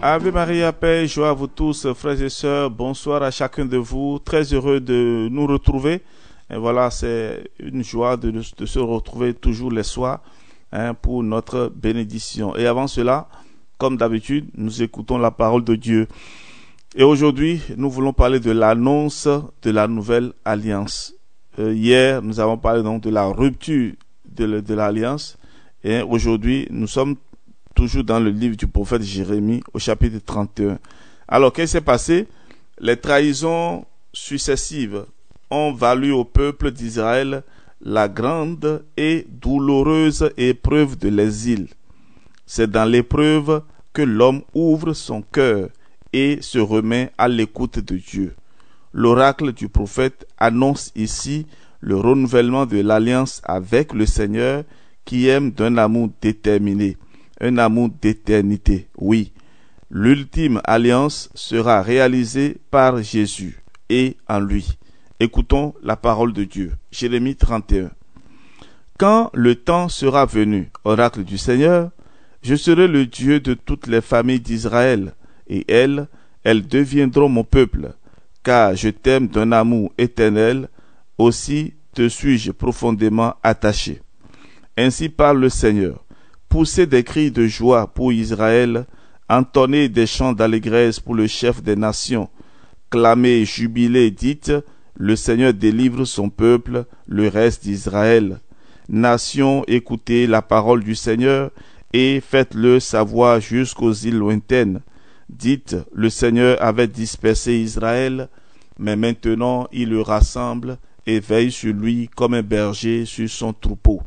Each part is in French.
Ave Maria, paix, joie à vous tous, frères et sœurs. Bonsoir à chacun de vous. Très heureux de nous retrouver. Et voilà, c'est une joie de se retrouver toujours les soirs pour notre bénédiction. Et avant cela, comme d'habitude, nous écoutons la parole de Dieu. Et aujourd'hui, nous voulons parler de l'annonce de la nouvelle alliance. Hier, nous avons parlé donc de la rupture de l'alliance. Et aujourd'hui, nous sommes toujours dans le livre du prophète Jérémie au chapitre 31. Alors, qu'est-ce qui s'est passé? Les trahisons successives ont valu au peuple d'Israël la grande et douloureuse épreuve de l'exil. C'est dans l'épreuve que l'homme ouvre son cœur et se remet à l'écoute de Dieu. L'oracle du prophète annonce ici le renouvellement de l'alliance avec le Seigneur qui aime d'un amour déterminé. Un amour d'éternité, oui. L'ultime alliance sera réalisée par Jésus et en lui. Écoutons la parole de Dieu. Jérémie 31. Quand le temps sera venu, oracle du Seigneur, je serai le Dieu de toutes les familles d'Israël, et elles deviendront mon peuple, car je t'aime d'un amour éternel, aussi te suis-je profondément attaché. Ainsi parle le Seigneur. Poussez des cris de joie pour Israël, entonnez des chants d'allégresse pour le chef des nations, clamez, jubilez, dites, le Seigneur délivre son peuple, le reste d'Israël. Nations, écoutez la parole du Seigneur et faites-le savoir jusqu'aux îles lointaines. Dites, le Seigneur avait dispersé Israël, mais maintenant il le rassemble et veille sur lui comme un berger sur son troupeau.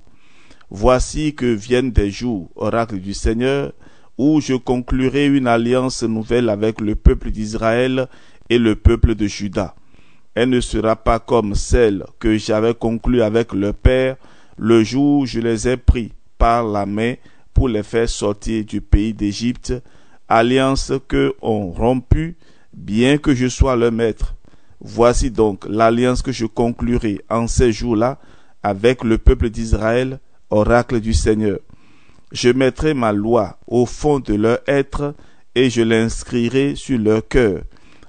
Voici que viennent des jours, oracle du Seigneur, où je conclurai une alliance nouvelle avec le peuple d'Israël et le peuple de Juda. Elle ne sera pas comme celle que j'avais conclue avec leur père le jour où je les ai pris par la main pour les faire sortir du pays d'Égypte, alliance que ont rompue, bien que je sois leur maître. Voici donc l'alliance que je conclurai en ces jours-là avec le peuple d'Israël, oracle du Seigneur. Je mettrai ma loi au fond de leur être et je l'inscrirai sur leur cœur.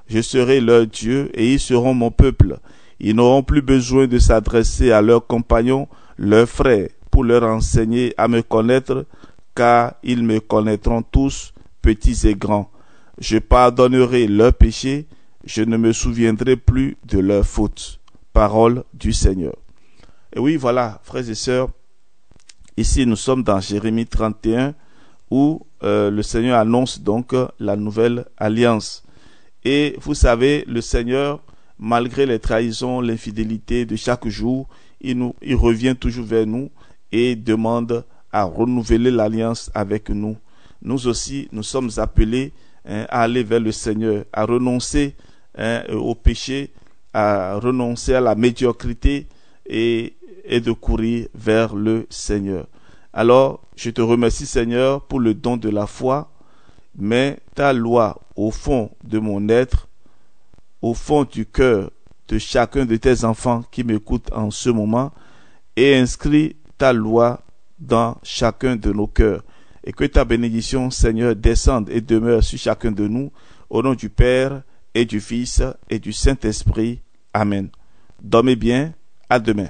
Je serai leur Dieu et ils seront mon peuple. Ils n'auront plus besoin de s'adresser à leurs compagnons, leurs frères, pour leur enseigner à me connaître, car ils me connaîtront tous, petits et grands. Je pardonnerai leurs péchés, je ne me souviendrai plus de leurs fautes. Parole du Seigneur. Et oui, voilà, frères et sœurs, ici, nous sommes dans Jérémie 31 où le Seigneur annonce donc la nouvelle alliance. Et vous savez, le Seigneur, malgré les trahisons, l'infidélité de chaque jour, il revient toujours vers nous et demande à renouveler l'alliance avec nous. Nous aussi, nous sommes appelés à aller vers le Seigneur, à renoncer au péché, à renoncer à la médiocrité et de courir vers le Seigneur. Alors, je te remercie Seigneur pour le don de la foi, mets ta loi au fond de mon être, au fond du cœur de chacun de tes enfants qui m'écoutent en ce moment et inscris ta loi dans chacun de nos cœurs et que ta bénédiction Seigneur descende et demeure sur chacun de nous au nom du Père et du Fils et du Saint-Esprit. Amen. Dormez bien, à demain.